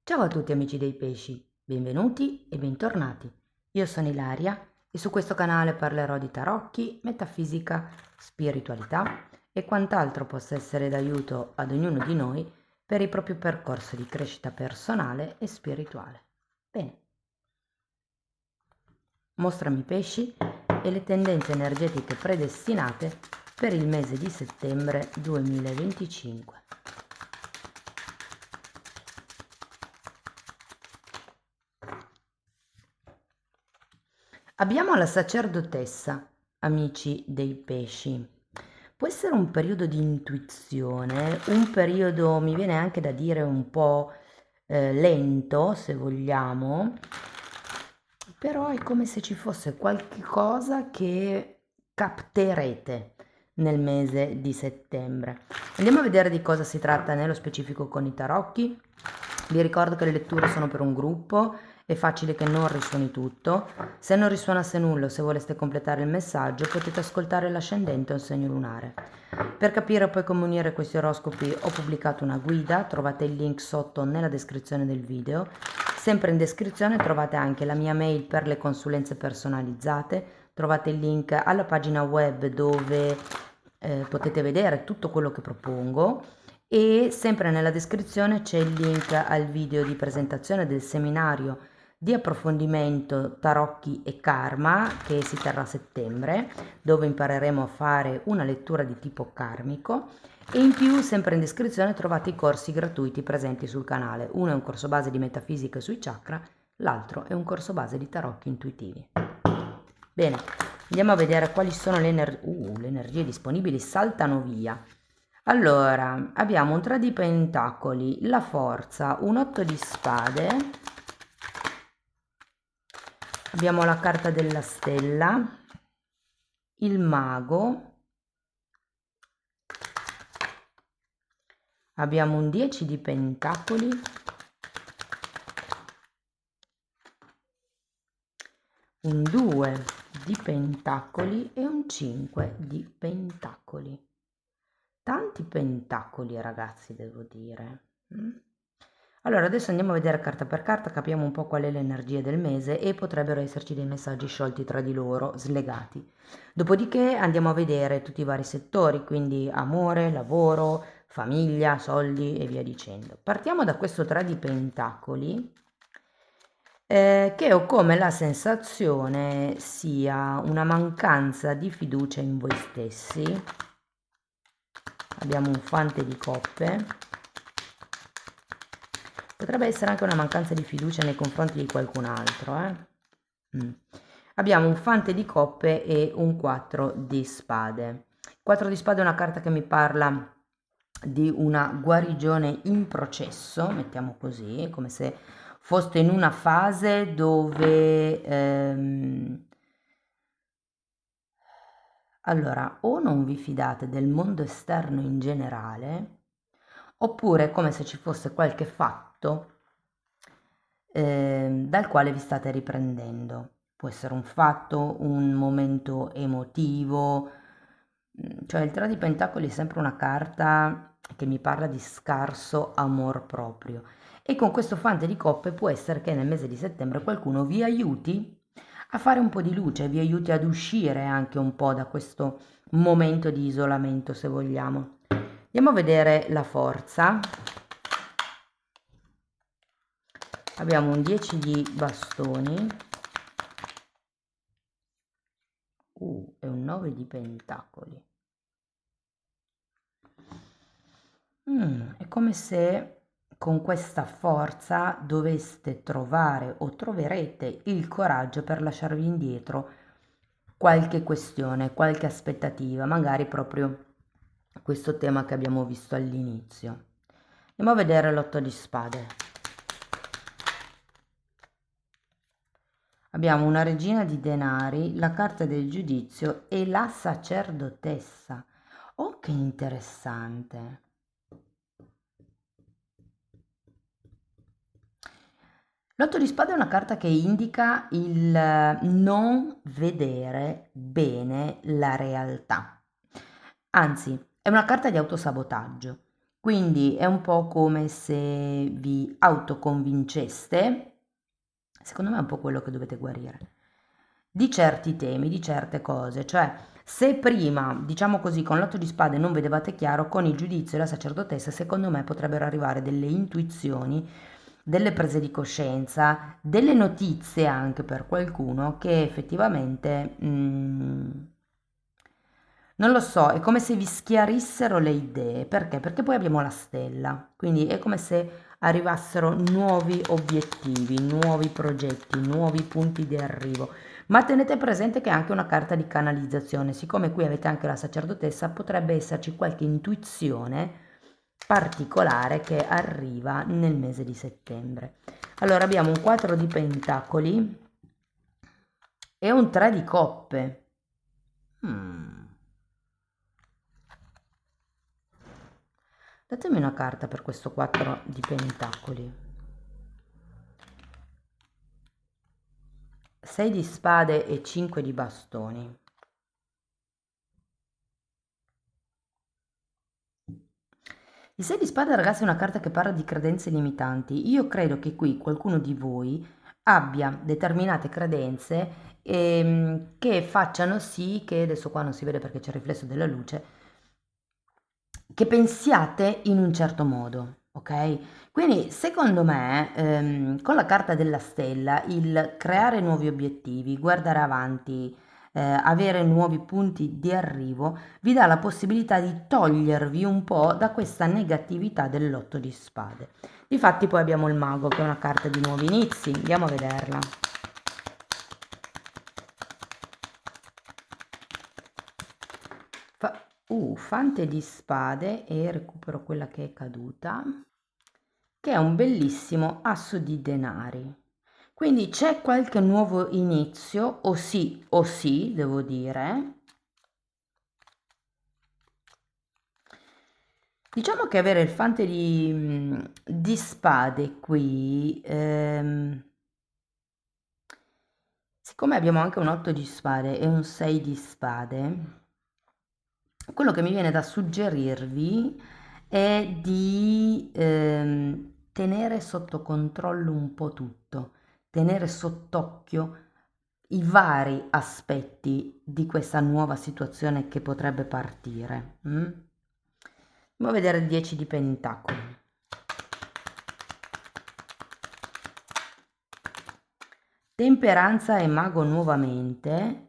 Ciao a tutti amici dei pesci, benvenuti e bentornati. Io sono Ilaria e su questo canale parlerò di tarocchi, metafisica, spiritualità e quant'altro possa essere d'aiuto ad ognuno di noi per il proprio percorso di crescita personale e spirituale. Bene, mostrami i pesci e le tendenze energetiche predestinate per il mese di settembre 2025. Abbiamo la sacerdotessa, amici dei pesci. Può essere un periodo di intuizione, un periodo, mi viene anche da dire, un po' lento, se vogliamo, però è come se ci fosse qualche cosa che capterete nel mese di settembre. Andiamo a vedere di cosa si tratta nello specifico con i tarocchi. Vi ricordo che le letture sono per un gruppo, è facile che non risuoni tutto. Se non risuonasse nulla o se voleste completare il messaggio, potete ascoltare l'ascendente o il segno lunare. Per capire poi come unire questi oroscopi ho pubblicato una guida, trovate il link sotto nella descrizione del video. Sempre in descrizione trovate anche la mia mail per le consulenze personalizzate, trovate il link alla pagina web dove potete vedere tutto quello che propongo e sempre nella descrizione c'è il link al video di presentazione del seminario di approfondimento tarocchi e karma che si terrà a settembre, dove impareremo a fare una lettura di tipo karmico e in più sempre in descrizione trovate i corsi gratuiti presenti sul canale. Uno è un corso base di metafisica sui chakra, l'altro è un corso base di tarocchi intuitivi. Bene, andiamo a vedere quali sono le energie disponibili, saltano via. Allora, abbiamo un 3 di pentacoli, la forza, un 8 di spade, abbiamo la carta della stella, il mago, abbiamo un 10 di pentacoli, un 2 di pentacoli e un 5 di pentacoli. Tanti pentacoli, ragazzi, devo dire. Allora, adesso andiamo a vedere carta per carta, capiamo un po' qual è l'energia del mese e potrebbero esserci dei messaggi sciolti tra di loro, slegati. Dopodiché andiamo a vedere tutti i vari settori, quindi amore, lavoro, famiglia, soldi e via dicendo. Partiamo da questo 3 di pentacoli, che ho come la sensazione sia una mancanza di fiducia in voi stessi. Abbiamo un fante di coppe, potrebbe essere anche una mancanza di fiducia nei confronti di qualcun altro. Abbiamo un fante di coppe e un 4 di spade. 4 di spade è una carta che mi parla di una guarigione in processo, mettiamo così, come se foste in una fase dove allora o non vi fidate del mondo esterno in generale, oppure è come se ci fosse qualche fatto dal quale vi state riprendendo. Può essere un fatto, un momento emotivo, cioè il 3 di Pentacoli è sempre una carta che mi parla di scarso amor proprio. E con questo fante di coppe può essere che nel mese di settembre qualcuno vi aiuti a fare un po' di luce, vi aiuti ad uscire anche un po' da questo momento di isolamento, se vogliamo. Andiamo a vedere la forza. Abbiamo un 10 di bastoni e un 9 di pentacoli. È come se con questa forza doveste trovare o troverete il coraggio per lasciarvi indietro qualche questione, qualche aspettativa, magari proprio questo tema che abbiamo visto all'inizio. Andiamo a vedere l'otto di spade. Abbiamo una regina di denari, la carta del giudizio e la sacerdotessa. Oh, che interessante! L'otto di spade è una carta che indica il non vedere bene la realtà. Anzi, è una carta di autosabotaggio. Quindi è un po' come se vi autoconvinceste, secondo me è un po' quello che dovete guarire, di certi temi, di certe cose, cioè se prima, diciamo così, con l'otto di spade non vedevate chiaro, con il giudizio e la sacerdotessa, secondo me potrebbero arrivare delle intuizioni, delle prese di coscienza, delle notizie anche per qualcuno che effettivamente, non lo so, è come se vi schiarissero le idee. Perché? Perché poi abbiamo la stella, quindi è come se arrivassero nuovi obiettivi, nuovi progetti, nuovi punti di arrivo. Ma tenete presente che è anche una carta di canalizzazione, siccome qui avete anche la sacerdotessa, potrebbe esserci qualche intuizione particolare che arriva nel mese di settembre. Allora abbiamo un 4 di pentacoli e un 3 di coppe. Datemi una carta per questo 4 di pentacoli. 6 di spade e 5 di bastoni. Il 6 di spade, ragazzi, è una carta che parla di credenze limitanti. Io credo che qui qualcuno di voi abbia determinate credenze che facciano sì che, adesso qua non si vede perché c'è il riflesso della luce, che pensiate in un certo modo, ok? Quindi secondo me con la carta della stella il creare nuovi obiettivi, guardare avanti, avere nuovi punti di arrivo vi dà la possibilità di togliervi un po' da questa negatività dell'otto di spade. Difatti poi abbiamo il mago che è una carta di nuovi inizi, andiamo a vederla. Fante di spade e recupero quella che è caduta, che è un bellissimo asso di denari. Quindi c'è qualche nuovo inizio, o sì, devo dire. Diciamo che avere il fante di spade qui, siccome abbiamo anche un 8 di spade e un 6 di spade, quello che mi viene da suggerirvi è di tenere sotto controllo un po' tutto, tenere sott'occhio i vari aspetti di questa nuova situazione che potrebbe partire. Andiamo a vedere il 10 di pentacoli. Temperanza e mago nuovamente.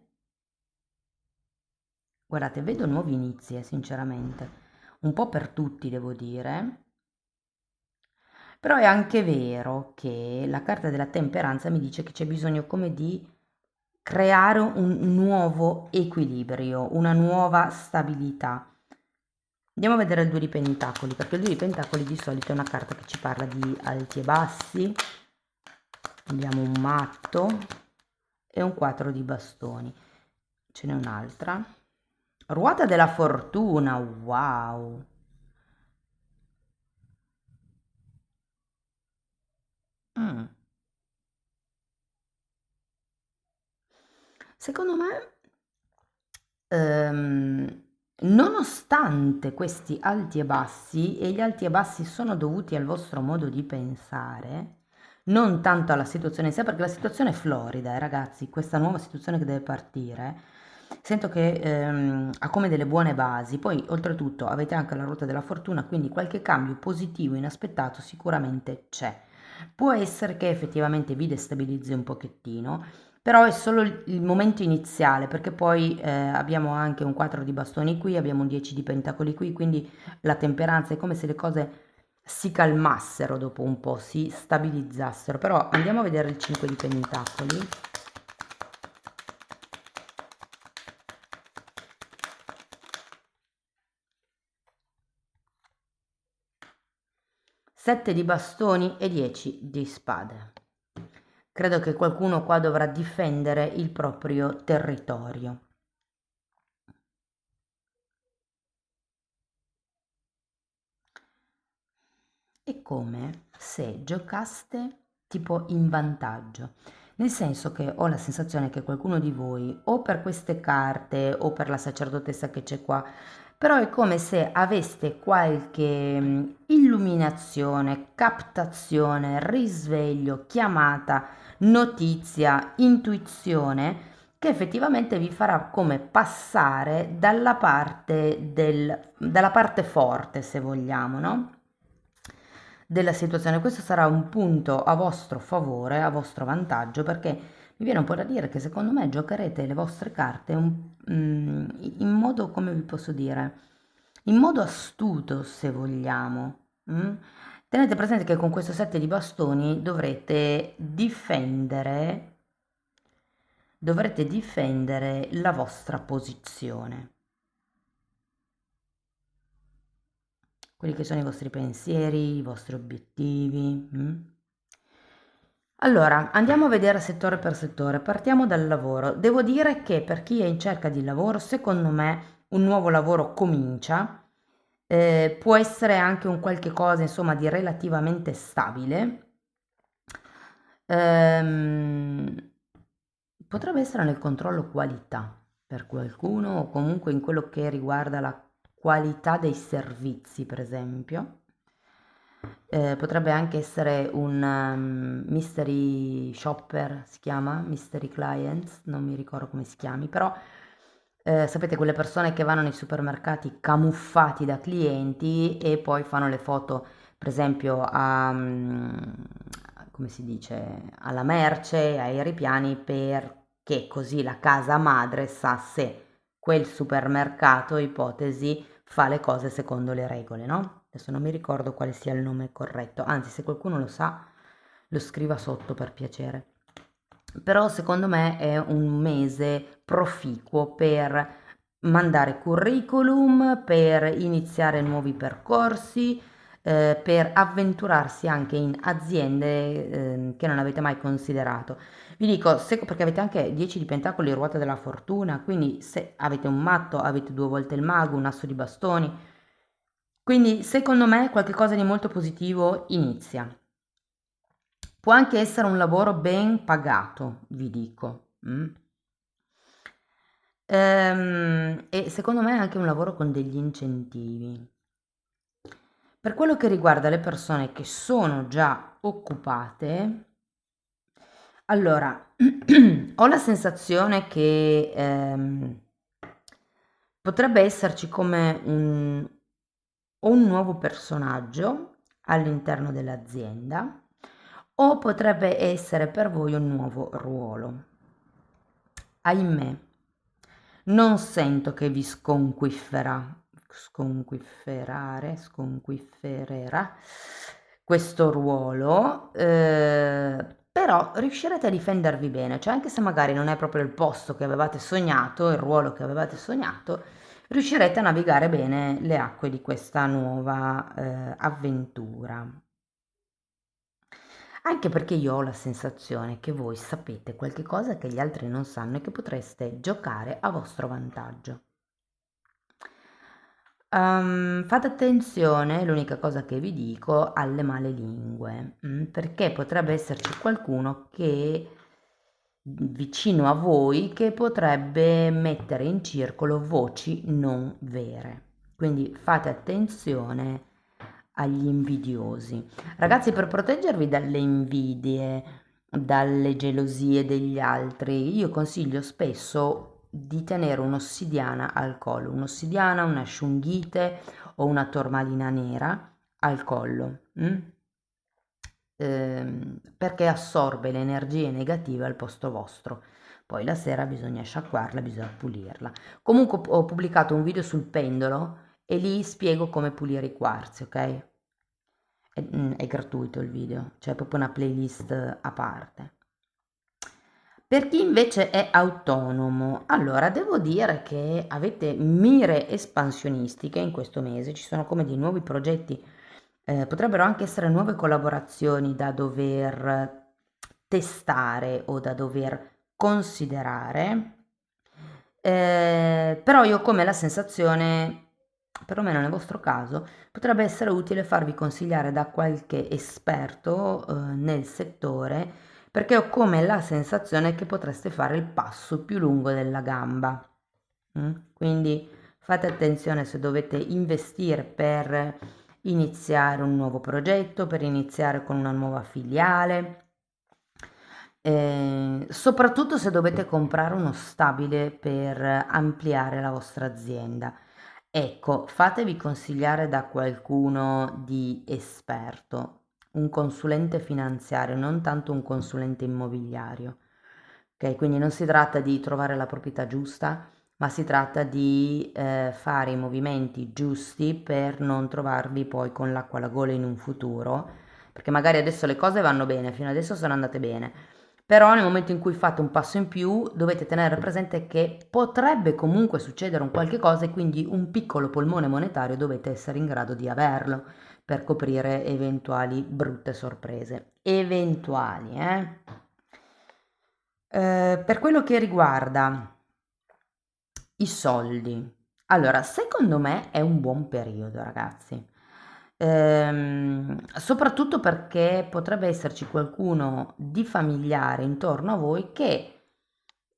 Guardate, vedo nuovi inizi, sinceramente. Un po' per tutti, devo dire. Però è anche vero che la carta della temperanza mi dice che c'è bisogno come di creare un nuovo equilibrio, una nuova stabilità. Andiamo a vedere il 2 di pentacoli, perché il 2 di pentacoli di solito è una carta che ci parla di alti e bassi. Abbiamo un matto e un 4 di bastoni. Ce n'è un'altra. Ruota della fortuna, wow! Mm. Secondo me, nonostante questi alti e bassi, e gli alti e bassi sono dovuti al vostro modo di pensare, non tanto alla situazione in sé, perché la situazione è florida, ragazzi, questa nuova situazione che deve partire, sento che ha come delle buone basi, poi oltretutto avete anche la ruota della fortuna, quindi qualche cambio positivo inaspettato sicuramente c'è. Può essere che effettivamente vi destabilizzi un pochettino, però è solo il momento iniziale, perché poi abbiamo anche un 4 di bastoni qui, abbiamo un 10 di pentacoli qui, quindi la temperanza è come se le cose si calmassero dopo un po', si stabilizzassero. Però andiamo a vedere il 5 di pentacoli. 7 di bastoni e 10 di spade. Credo che qualcuno qua dovrà difendere il proprio territorio. È come se giocaste tipo in vantaggio, nel senso che ho la sensazione che qualcuno di voi, o per queste carte o per la sacerdotessa che c'è qua, però è come se aveste qualche illuminazione, captazione, risveglio, chiamata, notizia, intuizione che effettivamente vi farà come passare dalla parte forte, se vogliamo, no? Della situazione. Questo sarà un punto a vostro favore, a vostro vantaggio, perché mi viene un po' da dire che secondo me giocherete le vostre carte in modo, come vi posso dire, in modo astuto, se vogliamo. Tenete presente che con questo set di bastoni dovrete difendere la vostra posizione, quelli che sono i vostri pensieri, i vostri obiettivi. Allora, andiamo a vedere settore per settore. Partiamo dal lavoro. Devo dire che per chi è in cerca di lavoro, secondo me un nuovo lavoro comincia. Può essere anche un qualche cosa, insomma, di relativamente stabile. Ehm, Potrebbe essere nel controllo qualità per qualcuno o comunque in quello che riguarda la qualità dei servizi, per esempio. Potrebbe anche essere un mystery shopper, si chiama, mystery clients, non mi ricordo come si chiami, però sapete quelle persone che vanno nei supermercati camuffati da clienti e poi fanno le foto, per esempio, come si dice, alla merce, ai ripiani, perché così la casa madre sa se quel supermercato, ipotesi, fa le cose secondo le regole, no? Adesso non mi ricordo quale sia il nome corretto, anzi se qualcuno lo sa lo scriva sotto per piacere. Però secondo me è un mese proficuo per mandare curriculum, per iniziare nuovi percorsi, per avventurarsi anche in aziende che non avete mai considerato. Vi dico, perché avete anche 10 di pentacoli e ruota della fortuna, quindi se avete un matto, avete due volte il mago, un asso di bastoni. Quindi secondo me qualcosa di molto positivo inizia. Può anche essere un lavoro ben pagato, vi dico. E secondo me è anche un lavoro con degli incentivi. Per quello che riguarda le persone che sono già occupate, allora ho la sensazione che potrebbe esserci come o un nuovo personaggio all'interno dell'azienda o potrebbe essere per voi un nuovo ruolo. Ahimè, non sento che vi sconquiffererà questo ruolo, però riuscirete a difendervi bene, cioè anche se magari non è proprio il posto che avevate sognato, il ruolo che avevate sognato, riuscirete a navigare bene le acque di questa nuova avventura. Anche perché io ho la sensazione che voi sapete qualche cosa che gli altri non sanno e che potreste giocare a vostro vantaggio. Fate attenzione, l'unica cosa che vi dico, alle male lingue, perché potrebbe esserci qualcuno che vicino a voi che potrebbe mettere in circolo voci non vere. Quindi fate attenzione agli invidiosi. Ragazzi, per proteggervi dalle invidie, dalle gelosie degli altri, io consiglio spesso di tenere un'ossidiana al collo, un'ossidiana, una shungite o una tormalina nera al collo, perché assorbe le energie negative al posto vostro. Poi la sera bisogna sciacquarla, bisogna pulirla. Comunque ho pubblicato un video sul pendolo e lì spiego come pulire i quarzi, ok? È gratuito il video, c'è proprio una playlist a parte. Per chi invece è autonomo, allora devo dire che avete mire espansionistiche in questo mese, ci sono come dei nuovi progetti, potrebbero anche essere nuove collaborazioni da dover testare o da dover considerare, però io ho come la sensazione, perlomeno nel vostro caso, potrebbe essere utile farvi consigliare da qualche esperto nel settore perché ho come la sensazione che potreste fare il passo più lungo della gamba. Quindi Fate attenzione se dovete investire per iniziare un nuovo progetto, per iniziare con una nuova filiale, soprattutto se dovete comprare uno stabile per ampliare la vostra azienda. Ecco, fatevi consigliare da qualcuno di esperto, un consulente finanziario, non tanto un consulente immobiliario. Ok, quindi non si tratta di trovare la proprietà giusta, ma si tratta di fare i movimenti giusti per non trovarvi poi con l'acqua alla gola in un futuro, perché magari adesso le cose vanno bene, fino adesso sono andate bene, però nel momento in cui fate un passo in più dovete tenere presente che potrebbe comunque succedere un qualche cosa e quindi un piccolo polmone monetario dovete essere in grado di averlo per coprire eventuali brutte sorprese. Eventuali, eh? Per quello che riguarda i soldi, allora secondo me è un buon periodo, ragazzi. Soprattutto perché potrebbe esserci qualcuno di familiare intorno a voi che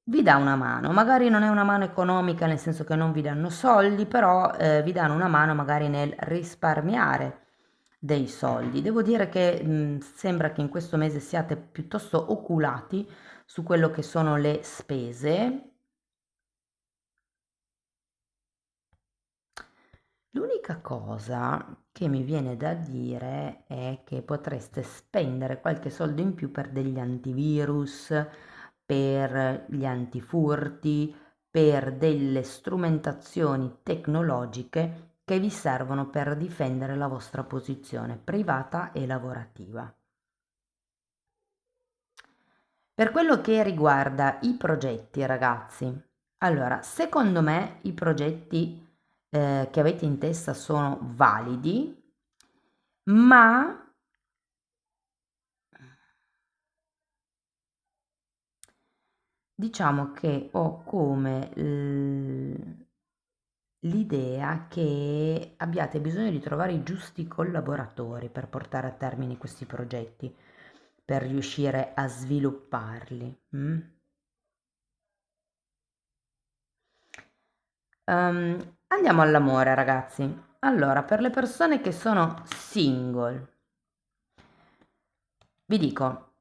vi dà una mano, magari non è una mano economica, nel senso che non vi danno soldi, però vi danno una mano magari nel risparmiare dei soldi. Devo dire che sembra che in questo mese siate piuttosto oculati su quello che sono le spese. L'unica cosa che mi viene da dire è che potreste spendere qualche soldo in più per degli antivirus, per gli antifurti, per delle strumentazioni tecnologiche che vi servono per difendere la vostra posizione privata e lavorativa. Per quello che riguarda i progetti, ragazzi, allora, secondo me i progetti che avete in testa sono validi, ma diciamo che ho come l'idea che abbiate bisogno di trovare i giusti collaboratori per portare a termine questi progetti, per riuscire a svilupparli. Andiamo all'amore, ragazzi. Allora, per le persone che sono single, vi dico,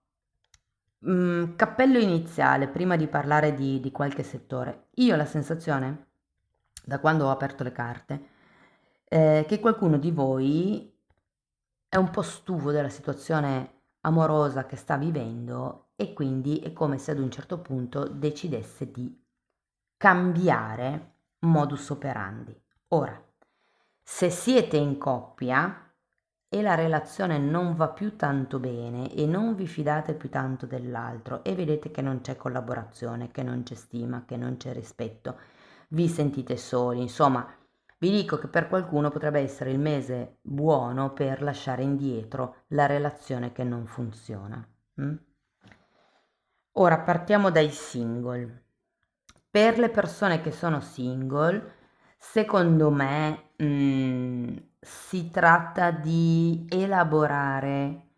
cappello iniziale, prima di parlare di qualche settore. Io ho la sensazione, da quando ho aperto le carte, che qualcuno di voi è un po' stufo della situazione amorosa che sta vivendo e quindi è come se ad un certo punto decidesse di cambiare modus operandi. Ora, se siete in coppia e la relazione non va più tanto bene e non vi fidate più tanto dell'altro e vedete che non c'è collaborazione, che non c'è stima, che non c'è rispetto, vi sentite soli, insomma, vi dico che per qualcuno potrebbe essere il mese buono per lasciare indietro la relazione che non funziona. Mm? Ora partiamo dai single. Per le persone che sono single, secondo me, si tratta di elaborare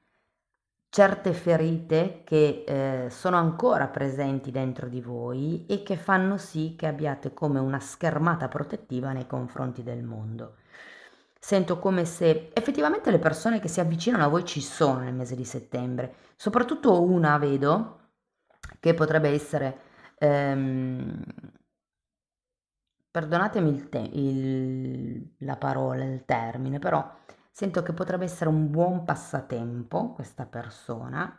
certe ferite che sono ancora presenti dentro di voi e che fanno sì che abbiate come una schermata protettiva nei confronti del mondo. Sento come se effettivamente le persone che si avvicinano a voi ci sono nel mese di settembre, soprattutto una vedo che potrebbe essere, perdonatemi la parola, il termine, però sento che potrebbe essere un buon passatempo questa persona,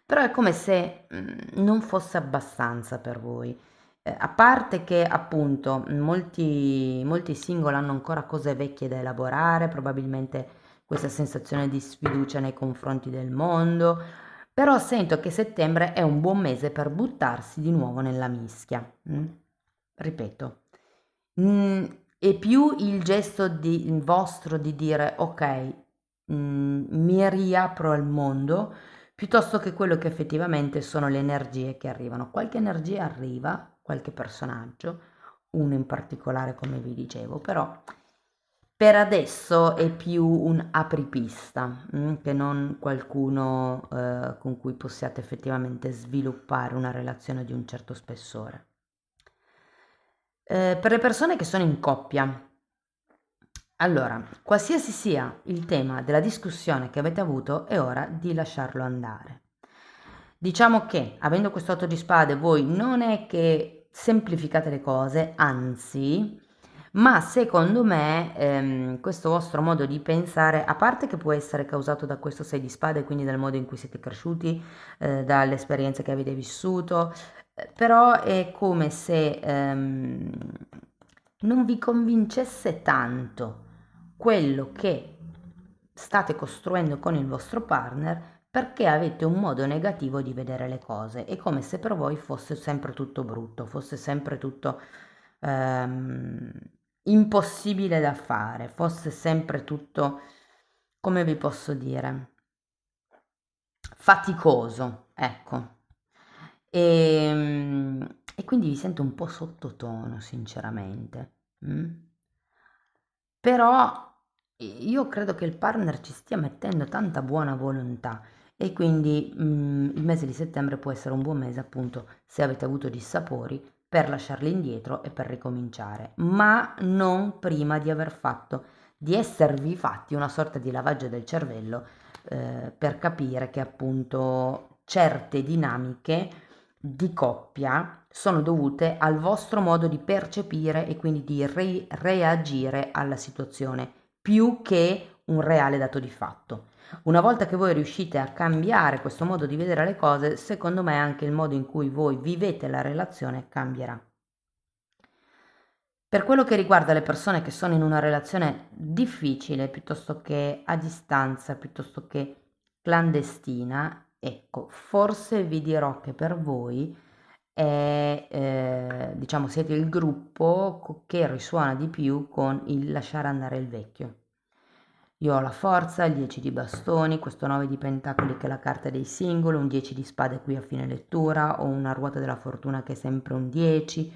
però è come se non fosse abbastanza per voi. A parte che appunto molti single hanno ancora cose vecchie da elaborare, probabilmente questa sensazione di sfiducia nei confronti del mondo, però sento che settembre è un buon mese per buttarsi di nuovo nella mischia. Ripeto, è più il gesto vostro di dire ok, mi riapro al mondo, piuttosto che quello che effettivamente sono le energie che arrivano. Qualche energia arriva, qualche personaggio, uno in particolare come vi dicevo, però per adesso è più un apripista, che non qualcuno con cui possiate effettivamente sviluppare una relazione di un certo spessore. Per le persone che sono in coppia, allora, qualsiasi sia il tema della discussione che avete avuto, è ora di lasciarlo andare. Diciamo che, avendo questo 8 di spade, voi non è che semplificate le cose, anzi, ma secondo me questo vostro modo di pensare, a parte che può essere causato da questo 6 di spade, quindi dal modo in cui siete cresciuti, dalle esperienze che avete vissuto, però è come se non vi convincesse tanto quello che state costruendo con il vostro partner, perché avete un modo negativo di vedere le cose. È come se per voi fosse sempre tutto brutto, fosse sempre tutto ehm, impossibile da fare, fosse sempre tutto, come vi posso dire, faticoso, ecco. E quindi vi sento un po' sottotono, sinceramente. Però io credo che il partner ci stia mettendo tanta buona volontà e quindi il mese di settembre può essere un buon mese, appunto, se avete avuto dissapori, per lasciarli indietro e per ricominciare, ma non prima di aver fatto, di esservi fatti una sorta di lavaggio del cervello, per capire che appunto certe dinamiche di coppia sono dovute al vostro modo di percepire e quindi di reagire alla situazione, più che un reale dato di fatto. Una volta che voi riuscite a cambiare questo modo di vedere le cose, secondo me anche il modo in cui voi vivete la relazione cambierà. Per quello che riguarda le persone che sono in una relazione difficile, piuttosto che a distanza, piuttosto che clandestina, ecco, forse vi dirò che per voi è, diciamo, siete il gruppo che risuona di più con il lasciare andare il vecchio. Io ho la forza, il 10 di bastoni, questo 9 di pentacoli che è la carta dei singoli, un 10 di spade qui a fine lettura, o una ruota della fortuna che è sempre un 10.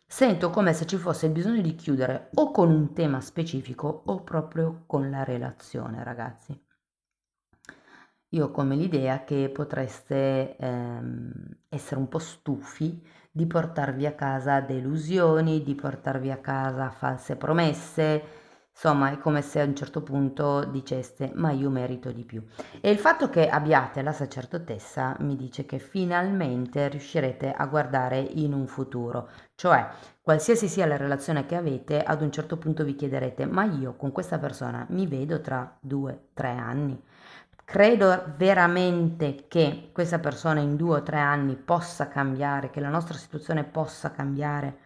Sento come se ci fosse il bisogno di chiudere o con un tema specifico o proprio con la relazione, ragazzi. Io ho come l'idea che potreste essere un po' stufi di portarvi a casa delusioni, di portarvi a casa false promesse, insomma è come se a un certo punto diceste ma io merito di più. E il fatto che abbiate la sacerdotessa mi dice che finalmente riuscirete a guardare in un futuro, cioè qualsiasi sia la relazione che avete, ad un certo punto vi chiederete ma io con questa persona mi vedo tra 2-3 anni? Credo veramente che questa persona in 2 o 3 anni possa cambiare, che la nostra situazione possa cambiare.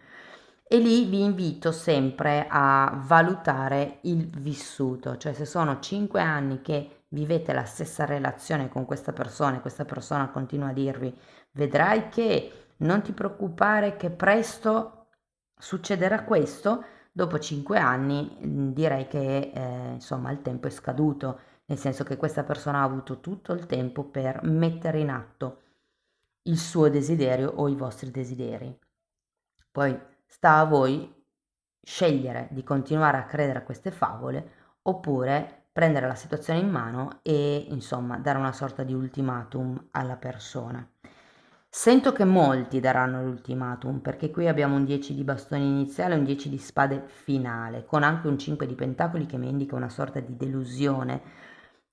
E lì vi invito sempre a valutare il vissuto, cioè se sono 5 anni che vivete la stessa relazione con questa persona e questa persona continua a dirvi vedrai che non ti preoccupare che presto succederà questo, dopo 5 anni direi che insomma il tempo è scaduto, nel senso che questa persona ha avuto tutto il tempo per mettere in atto il suo desiderio o i vostri desideri. Poi sta a voi scegliere di continuare a credere a queste favole oppure prendere la situazione in mano e insomma dare una sorta di ultimatum alla persona. Sento che molti daranno l'ultimatum perché qui abbiamo un 10 di bastoni iniziale e un 10 di spade finale, con anche un 5 di pentacoli che mi indica una sorta di delusione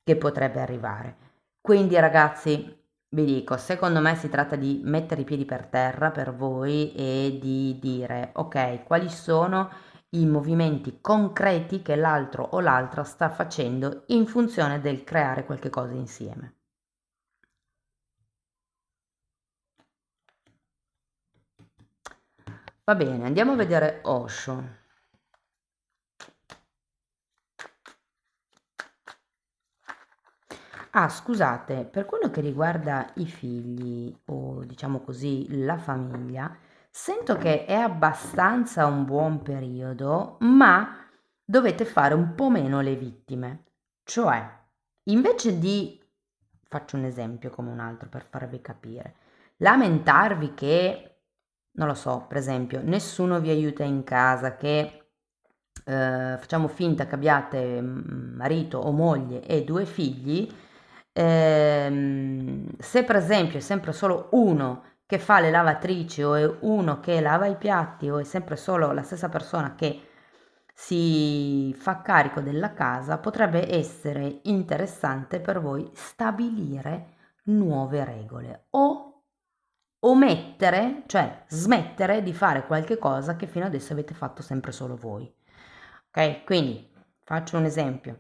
che potrebbe arrivare. Quindi ragazzi, vi dico, secondo me si tratta di mettere i piedi per terra per voi e di dire, ok, quali sono i movimenti concreti che l'altro o l'altra sta facendo in funzione del creare qualche cosa insieme. Va bene, andiamo a vedere Osho. Ah, scusate, per quello che riguarda i figli o diciamo così la famiglia, sento che è abbastanza un buon periodo, ma dovete fare un po' meno le vittime. Cioè, invece di, faccio un esempio come un altro per farvi capire, lamentarvi che, non lo so, per esempio, nessuno vi aiuta in casa, che facciamo finta che abbiate marito o moglie e 2 figli, se per esempio è sempre solo uno che fa le lavatrici o è uno che lava i piatti o è sempre solo la stessa persona che si fa carico della casa, potrebbe essere interessante per voi stabilire nuove regole o omettere, cioè smettere di fare qualche cosa che fino adesso avete fatto sempre solo voi. Ok? Quindi faccio un esempio.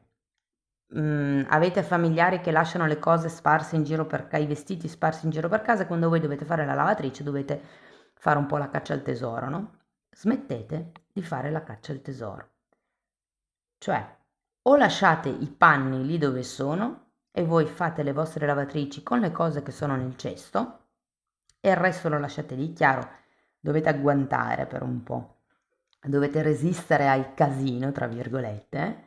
Avete familiari che lasciano le cose sparse in giro per casa, i vestiti sparsi in giro per casa, e quando voi dovete fare la lavatrice dovete fare un po' la caccia al tesoro, no? Smettete di fare la caccia al tesoro. Cioè, o lasciate i panni lì dove sono e voi fate le vostre lavatrici con le cose che sono nel cesto e il resto lo lasciate lì, chiaro, dovete agguantare per un po', dovete resistere al casino, tra virgolette,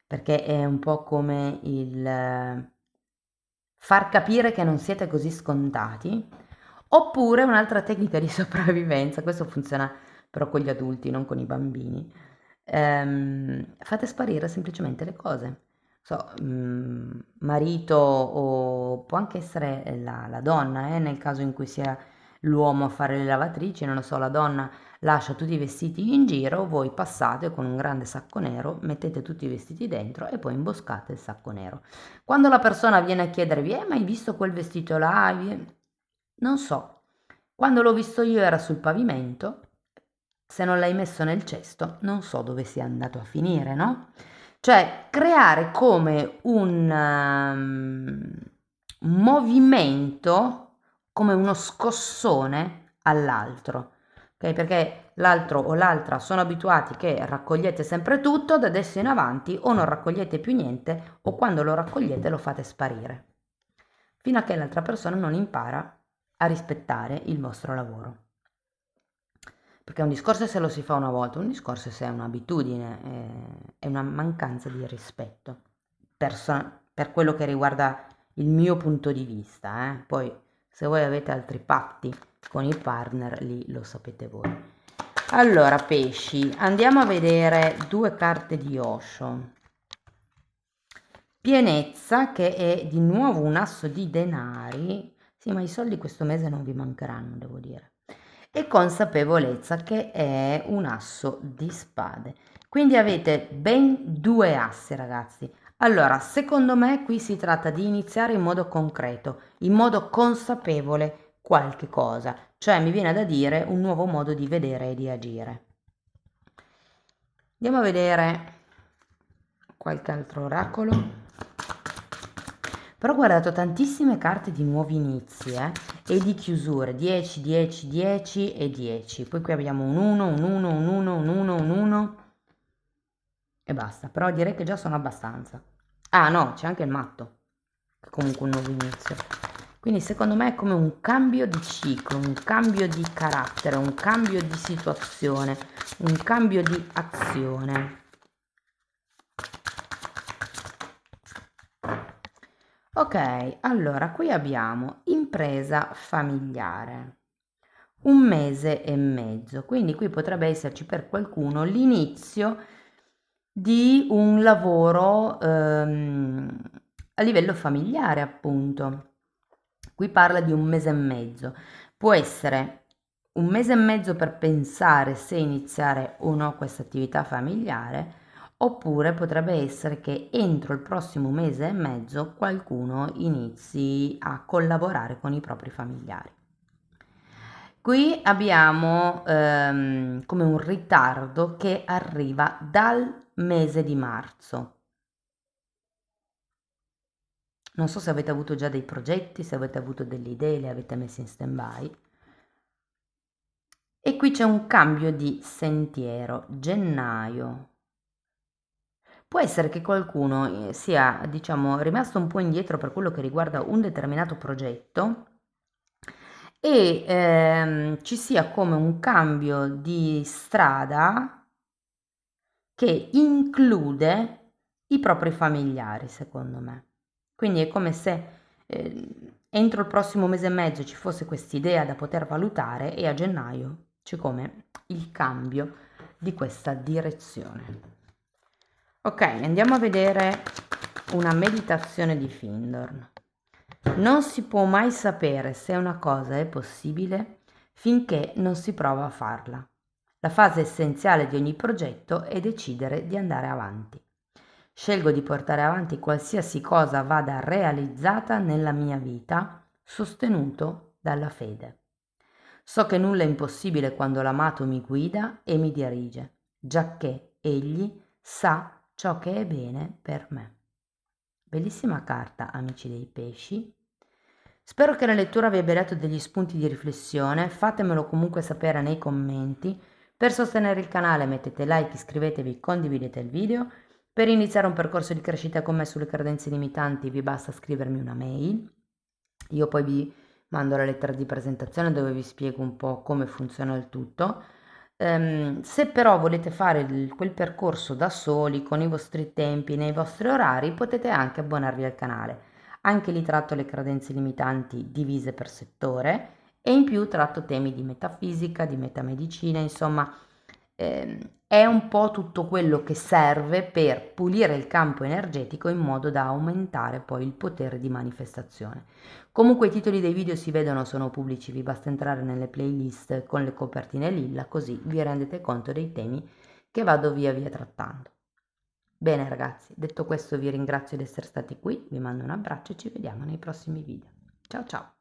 perché è un po' come il far capire che non siete così scontati, oppure un'altra tecnica di sopravvivenza, questo funziona però con gli adulti, non con i bambini, fate sparire semplicemente le cose. So, marito o può anche essere la donna, nel caso in cui sia l'uomo a fare le lavatrici, non lo so, la donna lascia tutti i vestiti in giro, voi passate con un grande sacco nero, mettete tutti i vestiti dentro e poi imboscate il sacco nero. Quando la persona viene a chiedervi, ma hai visto quel vestito là? Non so, quando l'ho visto io era sul pavimento, se non l'hai messo nel cesto non so dove sia andato a finire, no? Cioè creare come un movimento, come uno scossone all'altro, ok? Perché l'altro o l'altra sono abituati che raccogliete sempre tutto, da adesso in avanti o non raccogliete più niente o quando lo raccogliete lo fate sparire, fino a che l'altra persona non impara a rispettare il vostro lavoro. Perché un discorso è se lo si fa una volta, un discorso è se è un'abitudine, è una mancanza di rispetto per quello che riguarda il mio punto di vista. Poi se voi avete altri patti con i partner, lì lo sapete voi. Allora, pesci, andiamo a vedere due carte di Osho. Pienezza, che è di nuovo un asso di denari. Sì, ma i soldi questo mese non vi mancheranno, devo dire. E consapevolezza, che è un asso di spade. Quindi avete ben due assi, ragazzi. Allora, secondo me qui si tratta di iniziare in modo concreto, in modo consapevole qualche cosa, cioè mi viene da dire un nuovo modo di vedere e di agire. Andiamo a vedere qualche altro oracolo. Però ho guardato tantissime carte di nuovi inizi e di chiusure, 10, 10, 10 e 10. Poi qui abbiamo un 1, un 1, un 1, un 1, un 1 e basta. Però direi che già sono abbastanza. Ah no, c'è anche il matto, che è comunque un nuovo inizio. Quindi secondo me è come un cambio di ciclo, un cambio di carattere, un cambio di situazione, un cambio di azione. Ok, allora qui abbiamo impresa familiare, un mese e mezzo, quindi qui potrebbe esserci per qualcuno l'inizio di un lavoro a livello familiare, appunto. Qui parla di un mese e mezzo, può essere un mese e mezzo per pensare se iniziare o no questa attività familiare, oppure potrebbe essere che entro il prossimo mese e mezzo qualcuno inizi a collaborare con i propri familiari. Qui abbiamo come un ritardo che arriva dal mese di marzo. Non so se avete avuto già dei progetti, se avete avuto delle idee, le avete messe in stand-by. E qui c'è un cambio di sentiero, gennaio. Può essere che qualcuno sia, diciamo, rimasto un po' indietro per quello che riguarda un determinato progetto e ci sia come un cambio di strada che include i propri familiari, secondo me. Quindi è come se entro il prossimo mese e mezzo ci fosse quest'idea da poter valutare e a gennaio c'è come il cambio di questa direzione. Ok, andiamo a vedere una meditazione di Findorn. Non si può mai sapere se una cosa è possibile finché non si prova a farla. La fase essenziale di ogni progetto è decidere di andare avanti. Scelgo di portare avanti qualsiasi cosa vada realizzata nella mia vita, sostenuto dalla fede. So che nulla è impossibile quando l'amato mi guida e mi dirige, giacché egli sa ciò che è bene per me. Bellissima carta, amici dei pesci. Spero che la lettura vi abbia dato degli spunti di riflessione, fatemelo comunque sapere nei commenti. Per sostenere il canale mettete like, iscrivetevi, condividete il video. Per iniziare un percorso di crescita con me sulle credenze limitanti vi basta scrivermi una mail. Io poi vi mando la lettera di presentazione dove vi spiego un po' come funziona il tutto. Se però volete fare quel percorso da soli, con i vostri tempi, nei vostri orari, potete anche abbonarvi al canale. Anche lì tratto le credenze limitanti divise per settore e in più tratto temi di metafisica, di metamedicina, insomma, è un po' tutto quello che serve per pulire il campo energetico in modo da aumentare poi il potere di manifestazione. Comunque i titoli dei video si vedono, sono pubblici, vi basta entrare nelle playlist con le copertine lilla, così vi rendete conto dei temi che vado via via trattando. Bene ragazzi, detto questo vi ringrazio di essere stati qui, vi mando un abbraccio e ci vediamo nei prossimi video. Ciao ciao!